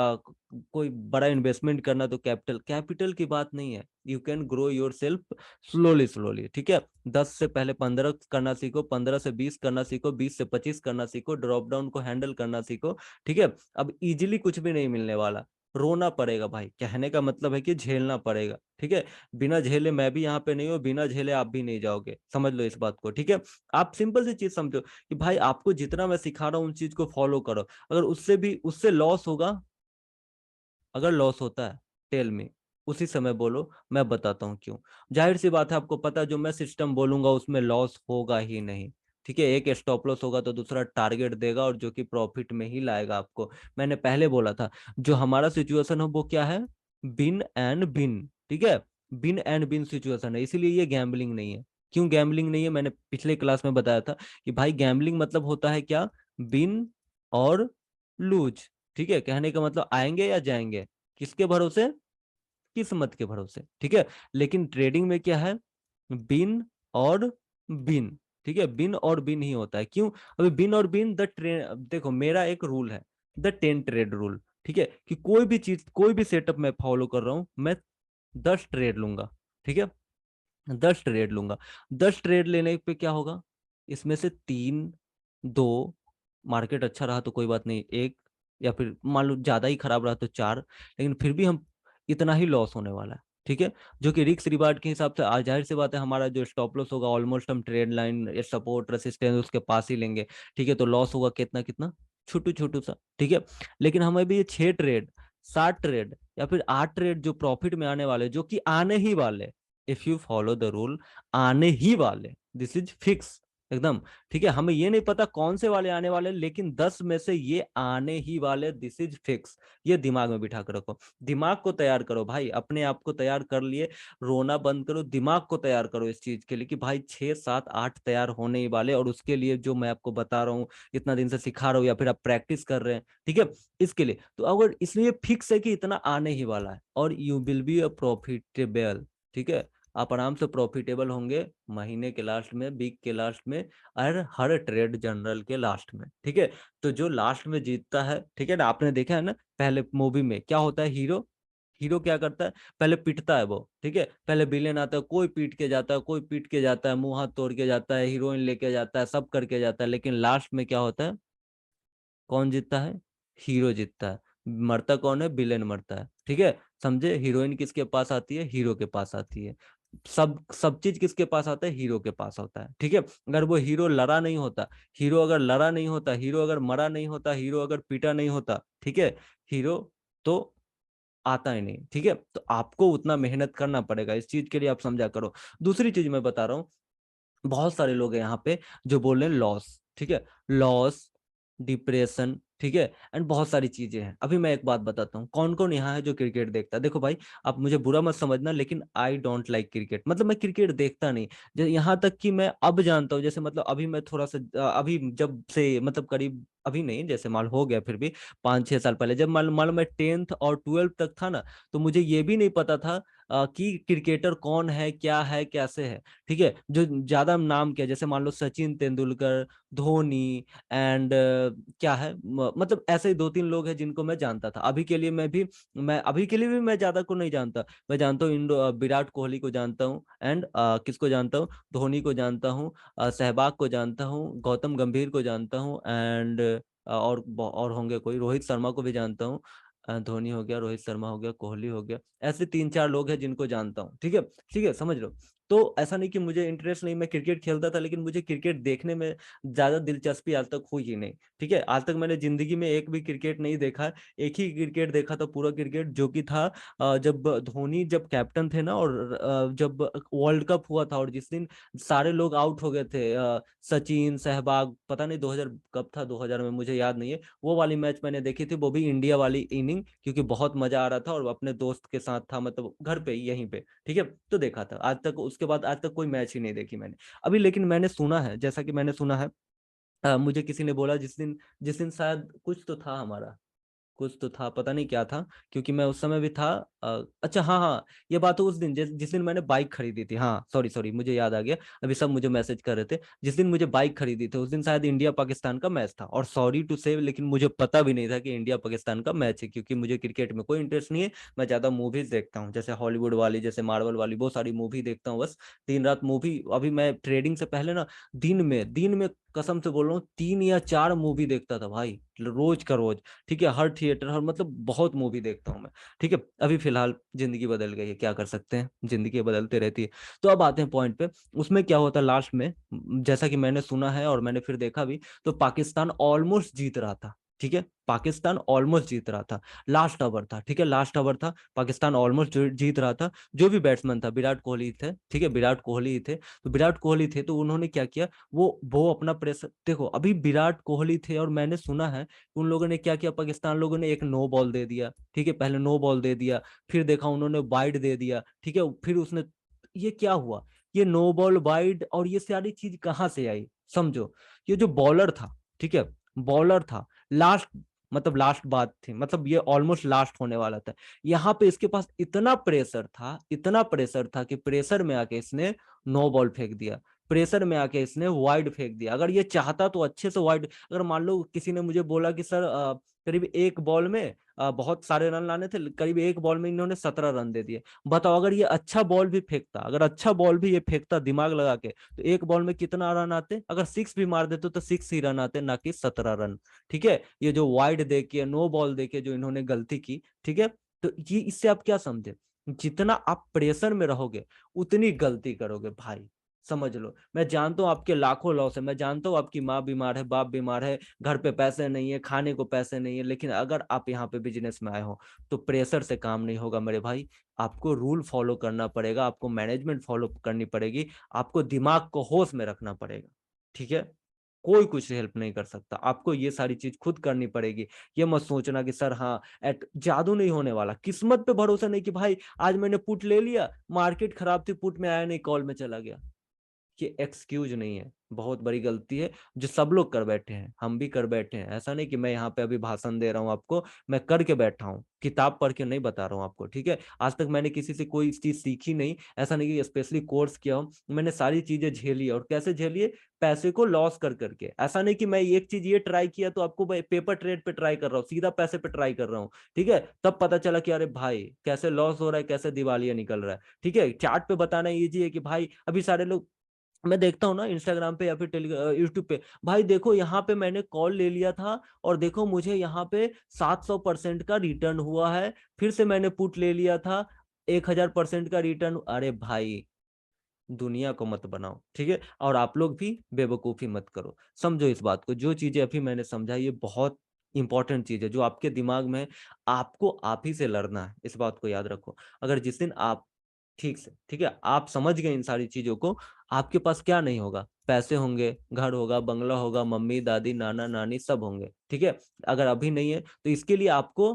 कोई बड़ा इन्वेस्टमेंट करना तो कैपिटल, कैपिटल की बात नहीं है, you can grow your self slowly slowly. ठीक है, 10 से पहले 15 करना सीखो, 15 से 20 करना सीखो, 20 से 25 करना सीखो, ड्रॉप डाउन को हैंडल करना सीखो। ठीक है, अब इजिली कुछ भी नहीं मिलने वाला, रोना पड़ेगा भाई, कहने का मतलब है कि झेलना पड़ेगा। ठीक है, बिना झेले मैं भी यहाँ पे नहीं हूँ, बिना झेले आप भी नहीं जाओगे, समझ लो इस बात को। ठीक है, आप सिंपल सी चीज समझो कि भाई आपको जितना मैं सिखा रहा हूँ उन चीज को फॉलो करो, अगर उससे भी उससे लॉस होगा, अगर लॉस होता है टेल मी, उसी समय बोलो, मैं बताता हूँ क्यों। जाहिर सी बात है, आपको पता है जो मैं सिस्टम बोलूंगा उसमें लॉस होगा ही नहीं। ठीक है, एक स्टॉप लॉस होगा तो दूसरा टारगेट देगा और जो कि प्रॉफिट में ही लाएगा आपको। मैंने पहले बोला था जो हमारा सिचुएशन है वो क्या है, बिन एंड बिन। ठीक है, बिन एंड बिन सिचुएशन है, इसीलिए ये गैम्बलिंग नहीं है। क्यों गैम्बलिंग नहीं है, मैंने पिछले क्लास में बताया था कि भाई गैम्बलिंग मतलब होता है क्या, बिन और लूज। ठीक है, कहने का मतलब आएंगे या जाएंगे, किसके भरोसे, किस्मत के भरोसे। ठीक है, लेकिन ट्रेडिंग में क्या है, बिन और बिन। ठीक है, बिन और बिन ही होता है। क्यों, अभी बिन और बिन द ट्रेड, देखो मेरा एक रूल है, द 10 ट्रेड रूल। ठीक है, कि कोई भी चीज कोई भी सेटअप मैं फॉलो कर रहा हूं, मैं 10 ट्रेड लूंगा। ठीक है, 10 ट्रेड लूंगा, 10 ट्रेड लेने पे क्या होगा, इसमें से 3, 2, मार्केट अच्छा रहा तो कोई बात नहीं, एक, या फिर मान लो ज्यादा ही खराब रहा तो 4, लेकिन फिर भी हम इतना ही लॉस होने वाला है। ठीक है, जो कि रिस्क रिवार्ड के हिसाब से आज जाहिर सी बात है हमारा जो स्टॉप लॉस होगा ऑलमोस्ट हम ट्रेड लाइन सपोर्ट रेसिस्टेंस उसके पास ही लेंगे। ठीक है, तो लॉस होगा कितना कितना, छोटू छोटू सा। ठीक है, लेकिन हमें भी ये 6 ट्रेड, 7 ट्रेड या फिर 8 ट्रेड जो प्रॉफिट में आने वाले, जो कि आने ही वाले, if you follow the rule, आने ही वाले, दिस इज फिक्स एकदम। ठीक है, हमें ये नहीं पता कौन से वाले आने वाले, लेकिन 10 में से ये आने ही वाले, दिस इज फिक्स। ये दिमाग में बिठा कर रखो, दिमाग को तैयार करो भाई, अपने आप को तैयार कर लिए, रोना बंद करो, दिमाग को तैयार करो इस चीज के लिए कि भाई 6, 7, 8 तैयार होने ही वाले, और उसके लिए जो मैं आपको बता रहा हूँ, इतना दिन से सिखा रहा हूँ या फिर आप प्रैक्टिस कर रहे हैं। ठीक है, इसके लिए तो अगर इसलिए फिक्स है कि इतना आने ही वाला है, और you will be a profitable. ठीक है, आप आराम से प्रॉफिटेबल होंगे महीने के लास्ट में, वीक के लास्ट में, और हर ट्रेड जनरल के लास्ट में। ठीक है, तो जो लास्ट में जीतता है, ठीक है ना, आपने देखा है ना पहले मूवी में क्या होता है, हीरो, हीरो क्या करता है, पहले पिटता है वो। ठीक है, पहले विलेन आता है, कोई पीट के जाता है, कोई पीट के जाता है, मुंह हाथ तोड़ के जाता है, हीरोइन लेके जाता है, सब करके जाता है, लेकिन लास्ट में क्या होता है, कौन जीतता है, हीरो जीतता है। मरता कौन है, विलेन मरता है। ठीक है, समझे, हीरोइन किसके पास आती है, हीरो के पास आती है, सब चीज किसके पास आता है, हीरो के पास होता है। ठीक है, अगर वो हीरो लड़ा नहीं होता, हीरो अगर लड़ा नहीं होता, हीरो अगर मरा नहीं होता, हीरो अगर पीटा नहीं होता, ठीक है, हीरो तो आता ही नहीं। ठीक है, तो आपको उतना मेहनत करना पड़ेगा, इस चीज के लिए आप समझा करो। दूसरी चीज मैं बता रहा हूँ, बहुत सारे लोग हैं यहाँ पे जो बोल रहे हैं लॉस। ठीक है, लॉस, डिप्रेशन, ठीक है, एंड बहुत सारी चीजें हैं। अभी मैं एक बात बताता हूँ, कौन कौन यहाँ है जो क्रिकेट देखता है। देखो भाई, आप मुझे बुरा मत समझना, लेकिन आई डोंट लाइक क्रिकेट, मतलब मैं क्रिकेट देखता नहीं। यहाँ तक कि मैं अब जानता हूँ, जैसे मतलब अभी मैं थोड़ा सा अभी जब से मतलब करीब अभी नहीं, जैसे मान हो गया फिर भी 5-6 साल पहले, जब मान लो मैं 10th और 12th तक था ना, तो मुझे ये भी नहीं पता था कि क्रिकेटर कौन है, क्या है, कैसे है, ठीक है। जो ज्यादा नाम क्या, जैसे मान लो सचिन तेंदुलकर, धोनी एंड क्या है, मतलब ऐसे ही 2-3 लोग हैं जिनको मैं जानता था। मैं अभी के लिए भी मैं ज्यादा को नहीं जानता। मैं जानता हूँ विराट कोहली को जानता हूँ, एंड किसको जानता हूँ, धोनी को जानता हूँ, सहवाग को जानता हूँ, गौतम गंभीर को जानता हूँ, एंड और होंगे कोई, रोहित शर्मा को भी जानता हूँ। धोनी हो गया, रोहित शर्मा हो गया, कोहली हो गया, ऐसे 3-4 लोग हैं जिनको जानता हूँ, ठीक है। ठीक है, समझ लो। तो ऐसा नहीं कि मुझे इंटरेस्ट नहीं, मैं क्रिकेट खेलता था, लेकिन मुझे क्रिकेट देखने में ज्यादा दिलचस्पी आज तक हुई ही नहीं, ठीक है। आज तक मैंने जिंदगी में एक भी क्रिकेट नहीं देखा। एक ही क्रिकेट देखा था पूरा क्रिकेट, जो कि था जब धोनी जब कैप्टन थे ना, और जब वर्ल्ड कप हुआ था, और जिस दिन सारे लोग आउट हो गए थे, सचिन, सहवाग, पता नहीं 2000 कब था, 2000 में, मुझे याद नहीं है। वो वाली मैच मैंने देखी थी, वो भी इंडिया वाली इनिंग, क्योंकि बहुत मजा आ रहा था और अपने दोस्त के साथ था, मतलब घर पे ही, यहीं पे, ठीक है। तो देखा था। आज तक, उसके बाद आज तक कोई मैच ही नहीं देखी मैंने अभी। लेकिन मैंने सुना है, जैसा कि मैंने सुना है, मुझे किसी ने बोला, जिस दिन शायद कुछ तो था हमारा, कुछ तो था, पता नहीं क्या था, क्योंकि मैं उस समय भी था। अच्छा, हाँ हाँ, ये बात तो उस दिन, जिस दिन मैंने बाइक खरीदी थी, हाँ सॉरी सॉरी, मुझे याद आ गया। अभी सब मुझे मैसेज कर रहे थे। जिस दिन मुझे बाइक खरीदी थी, उस दिन शायद इंडिया पाकिस्तान का मैच था, और सॉरी टू से, लेकिन मुझे पता भी नहीं था कि इंडिया पाकिस्तान का मैच है, क्योंकि मुझे क्रिकेट में कोई इंटरेस्ट नहीं है। मैं ज्यादा मूवीज देखता हूँ, जैसे हॉलीवुड वाली, जैसे मार्वल वाली, बहुत सारी मूवी देखता हूँ बस। दिन रात मूवी, अभी मैं ट्रेडिंग से पहले ना, दिन में कसम से बोल रहा हूँ, 3 या 4 मूवी देखता था भाई, रोज का रोज, ठीक है। हर थिएटर, हर, मतलब बहुत मूवी देखता हूँ मैं, ठीक है। अभी फिलहाल जिंदगी बदल गई है, क्या कर सकते हैं, जिंदगी बदलते रहती है। तो अब आते हैं पॉइंट पे। उसमें क्या होता है लास्ट में, जैसा कि मैंने सुना है और मैंने फिर देखा भी, तो पाकिस्तान ऑलमोस्ट जीत रहा था, ठीक है। पाकिस्तान ऑलमोस्ट जीत रहा था, लास्ट ओवर था, ठीक है, लास्ट ओवर था, पाकिस्तान ऑलमोस्ट जीत रहा था। जो भी बैट्समैन था, विराट कोहली थे, ठीक है, विराट कोहली ही थे। तो विराट कोहली थे, तो उन्होंने क्या किया, वो अपना प्रेशर देखो, अभी विराट कोहली थे, और मैंने सुना है उन लोगों ने क्या किया, पाकिस्तान लोगों ने एक नो बॉल दे दिया, ठीक है, पहले नो बॉल दे दिया, फिर देखा उन्होंने वाइड दे दिया, ठीक है, फिर उसने, ये क्या हुआ, ये नो बॉल वाइड और ये सारी चीज कहाँ से आई, समझो। ये जो बॉलर था, ठीक है, बॉलर था, लास्ट, मतलब लास्ट बात थी, मतलब ये ऑलमोस्ट लास्ट होने वाला था। यहाँ पे इसके पास इतना प्रेशर था, इतना प्रेशर था, कि प्रेशर में आके इसने नो बॉल फेंक दिया, प्रेशर में आके इसने वाइड फेंक दिया। अगर ये चाहता तो अच्छे से वाइड, अगर मान लो किसी ने मुझे बोला कि सर करीब एक बॉल में बहुत सारे रन लाने थे, करीब एक बॉल में इन्होंने 17 रन दे दिए। बताओ, अगर ये अच्छा बॉल भी फेंकता, अगर अच्छा बॉल भी ये फेंकता दिमाग लगा के, तो एक बॉल में कितना रन आते, अगर 6 भी मार देते तो 6 ही रन आते, ना कि 17 रन, ठीक है। ये जो वाइड दे के, नो बॉल दे के जो इन्होंने गलती की, ठीक है। तो ये, इससे आप क्या समझे, जितना आप प्रेशर में रहोगे उतनी गलती करोगे भाई, समझ लो। मैं जानता हूँ आपके लाखों लॉस है, मैं जानता हूँ आपकी माँ बीमार है, बाप बीमार है, घर पे पैसे नहीं है, खाने को पैसे नहीं है, लेकिन अगर आप यहाँ पे बिजनेस में आए हो, तो प्रेशर से काम नहीं होगा मेरे भाई। आपको रूल फॉलो करना पड़ेगा, आपको मैनेजमेंट फॉलो करनी पड़ेगी, आपको दिमाग को होश में रखना पड़ेगा, ठीक है। कोई कुछ हेल्प नहीं कर सकता, आपको ये सारी चीज खुद करनी पड़ेगी। ये मत सोचना कि सर हाँ, जादू नहीं होने वाला, किस्मत पे भरोसा नहीं कि भाई आज मैंने पुट ले लिया, मार्केट खराब थी, पुट में आया नहीं, कॉल में चला गया। ये एक्सक्यूज नहीं है, बहुत बड़ी गलती है, जो सब लोग कर बैठे हैं, हम भी कर बैठे हैं। ऐसा नहीं कि मैं यहाँ पे अभी भाषण दे रहा हूँ आपको, मैं करके बैठा हूँ, किताब पढ़ के नहीं बता रहा हूँ आपको, ठीक है। आज तक मैंने किसी से कोई चीज सीखी नहीं, ऐसा नहीं कि स्पेशली कोर्स किया हूँ, मैंने सारी चीजें झेली, और कैसे झेलिए, पैसे को लॉस कर करके। ऐसा नहीं कि मैं एक चीज ये ट्राई किया तो आपको पेपर ट्रेड पे ट्राई कर रहा हूँ, सीधा पैसे पे ट्राई कर रहा हूँ, ठीक है। तब पता चला कि अरे भाई कैसे लॉस हो रहा है, कैसे दिवालिया निकल रहा है, ठीक है। चार्ट पे बताना इजी है कि भाई, अभी सारे लोग, मैं देखता हूँ ना इंस्टाग्राम पे या फिर यूट्यूब पे, भाई देखो यहाँ पे मैंने कॉल ले लिया था, और देखो मुझे यहाँ पे 700% का रिटर्न हुआ है, फिर से मैंने पुट ले लिया था, 1000% का रिटर्न। अरे भाई, दुनिया को मत बनाओ, ठीक है, और आप लोग भी बेवकूफी मत करो, समझो इस बात को। जो चीजें अभी मैंने समझा, ये बहुत इंपॉर्टेंट चीज है जो आपके दिमाग में है, आपको आप ही से लड़ना है, इस बात को याद रखो। अगर जिस दिन आप ठीक से, ठीक है, आप समझ गए इन सारी चीजों को, आपके पास क्या नहीं होगा, पैसे होंगे, घर होगा, बंगला होगा, मम्मी दादी नाना नानी सब होंगे, ठीक है। अगर अभी नहीं है, तो इसके लिए आपको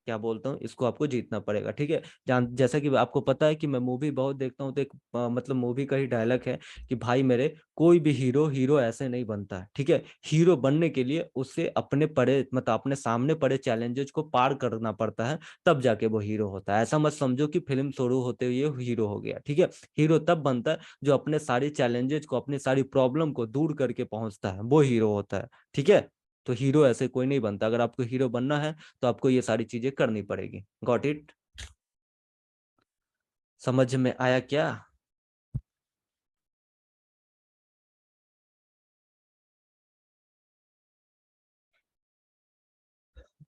क्या बोलता हूँ, इसको आपको जीतना पड़ेगा, ठीक है। जैसा कि आपको पता है कि मैं मूवी बहुत देखता हूँ, तो एक मतलब मूवी का ही डायलॉग है कि भाई मेरे, कोई भी हीरो हीरो ऐसे नहीं बनता है, ठीक है। हीरो बनने के लिए उसे अपने पड़े मतलब अपने सामने पड़े चैलेंजेस को पार करना पड़ता है, तब जाके वो हीरो होता है। ऐसा मत समझो कि फिल्म शुरू होते हुए हीरो हो गया, ठीक है। हीरो तब बनता है जो अपने सारी चैलेंजेस को, अपनी सारी प्रॉब्लम को दूर करके पहुंचता है, वो हीरो होता है, ठीक है। तो हीरो ऐसे कोई नहीं बनता। अगर आपको हीरो बनना है तो आपको ये सारी चीजें करनी पड़ेगी। Got it? समझ में आया क्या?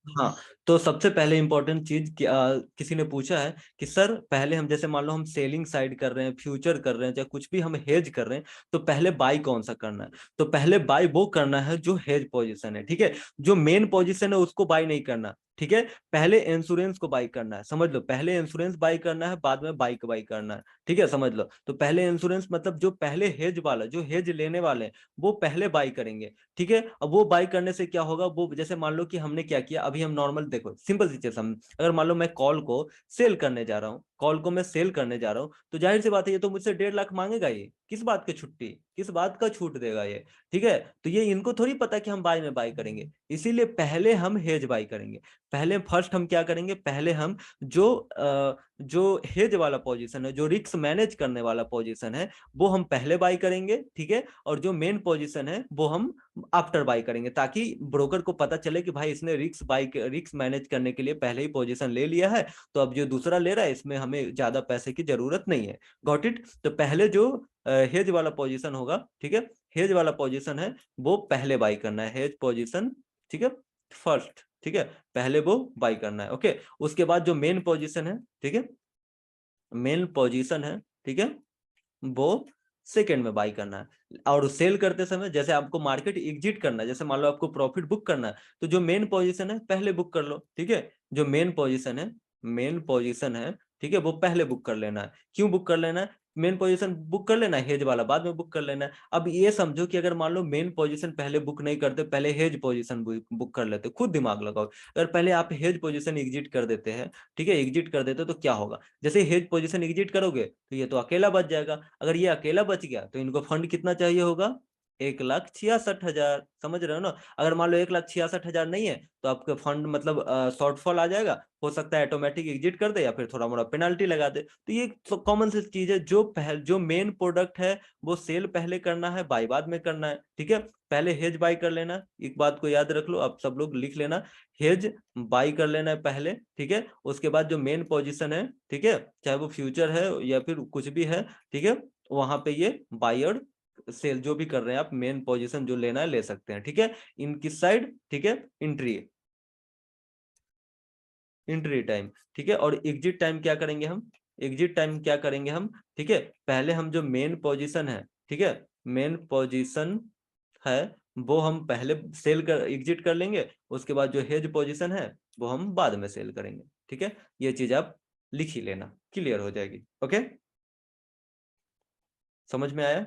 हाँ, तो सबसे पहले इंपॉर्टेंट चीज किसी ने पूछा है कि सर पहले हम, जैसे मान लो हम सेलिंग साइड कर रहे हैं, फ्यूचर कर रहे हैं, चाहे कुछ भी हम हेज कर रहे हैं, तो पहले बाई कौन सा करना है? तो पहले बाई वो करना है जो हेज पोजीशन है, ठीक है। जो मेन पोजीशन है उसको बाई नहीं करना, ठीक है। पहले इंश्योरेंस को बाई करना है, समझ लो। पहले इंश्योरेंस बाई करना है, बाद में बाइक बाई करना है, ठीक है, समझ लो। तो पहले इंश्योरेंस मतलब जो पहले हेज वाला, जो हेज लेने वाले हैं, वो पहले बाई करेंगे, ठीक है। अब वो बाई करने से क्या होगा, वो जैसे मान लो कि हमने क्या किया, अभी हम नॉर्मल, देखो सिंपल सी चीज, हम अगर मान लो मैं कॉल को सेल करने जा रहा हूँ, कॉल को मैं सेल करने जा रहा हूँ, तो जाहिर सी बात है ये तो मुझसे 1.5 लाख मांगेगा। ये किस बात की छुट्टी, किस बात का छूट देगा ये, ठीक है। तो ये इनको थोड़ी पता कि हम बाई में बाई करेंगे, इसीलिए पहले हम हेज बाई करेंगे। पहले फर्स्ट हम क्या करेंगे, पहले हम जो हेज वाला पोजीशन है, जो रिस्क मैनेज करने वाला पोजीशन है, वो हम पहले बाई करेंगे, ठीक है। और जो मेन पोजीशन है वो हम आफ्टर बाई करेंगे, ताकि ब्रोकर को पता चले कि भाई इसने रिस्क मैनेज करने के लिए पहले ही पोजीशन ले लिया है, तो अब जो दूसरा ले रहा है इसमें हमें ज्यादा पैसे की जरूरत नहीं है। Got it? तो पहले जो हेज वाला पोजीशन होगा, ठीक है, हेज वाला पोजीशन है वो पहले बाई करना है, हेज पोजीशन, ठीक है, फर्स्ट, ठीक है, पहले वो बाई करना है, ओके। उसके बाद जो मेन पोजीशन है, ठीक है, मेन पोजीशन है, ठीक है, वो सेकंड में बाई करना है। और सेल करते समय जैसे आपको मार्केट एग्जिट करना है, जैसे मान लो आपको प्रॉफिट बुक करना है, तो जो मेन पोजीशन है पहले बुक कर लो, ठीक है। जो मेन पोजीशन है, मेन पोजीशन है, ठीक है, वो पहले बुक कर लेना है। क्यों बुक कर लेना है? मेन पोजीशन बुक कर लेना है, हेज वाला बाद में बुक कर लेना है। अब ये समझो कि अगर मान लो मेन पोजीशन पहले बुक नहीं करते, पहले हेज पोजीशन बुक कर लेते, खुद दिमाग लगाओ। अगर पहले आप हेज पोजीशन एग्जिट कर देते हैं, ठीक है, एग्जिट कर देते तो क्या होगा? जैसे हेज पोजीशन एग्जिट करोगे तो ये तो अकेला बच जाएगा। अगर ये अकेला बच गया तो इनको फंड कितना चाहिए होगा? 1,66,000। समझ रहे हो ना? अगर मान लो 1,66,000 नहीं है तो आपके फंड मतलब शॉर्टफॉल आ जाएगा। हो सकता है ऑटोमेटिक एग्जिट कर दे या फिर थोड़ा मोड़ा पेनल्टी लगा दे। तो ये कॉमन सी चीज है। जो मेन प्रोडक्ट है वो सेल पहले करना है, बाई बाद में करना है, ठीक है। पहले हेज बाई कर लेना, एक बात को याद रख लो, आप सब लोग लिख लेना। हेज बाई कर लेना है पहले, ठीक है। उसके बाद जो मेन पोजीशन है, ठीक है, चाहे वो फ्यूचर है या फिर कुछ भी है, ठीक है, वहां पे ये बाई और सेल जो भी कर रहे हैं आप, मेन पोजीशन जो लेना है ले सकते हैं, ठीक है। इन किस साइड, ठीक है, एंट्री, एंट्री टाइम, ठीक है। और एग्जिट टाइम क्या करेंगे हम? एग्जिट टाइम क्या करेंगे हम, ठीक है, पहले हम जो मेन पोजीशन है, ठीक है, मेन पोजीशन है वो हम पहले सेल कर एग्जिट कर लेंगे। उसके बाद जो हेज पोजीशन है वो हम बाद में सेल करेंगे, ठीक है। ये चीज आप लिख ही लेना, क्लियर हो जाएगी, ओके। समझ में आया?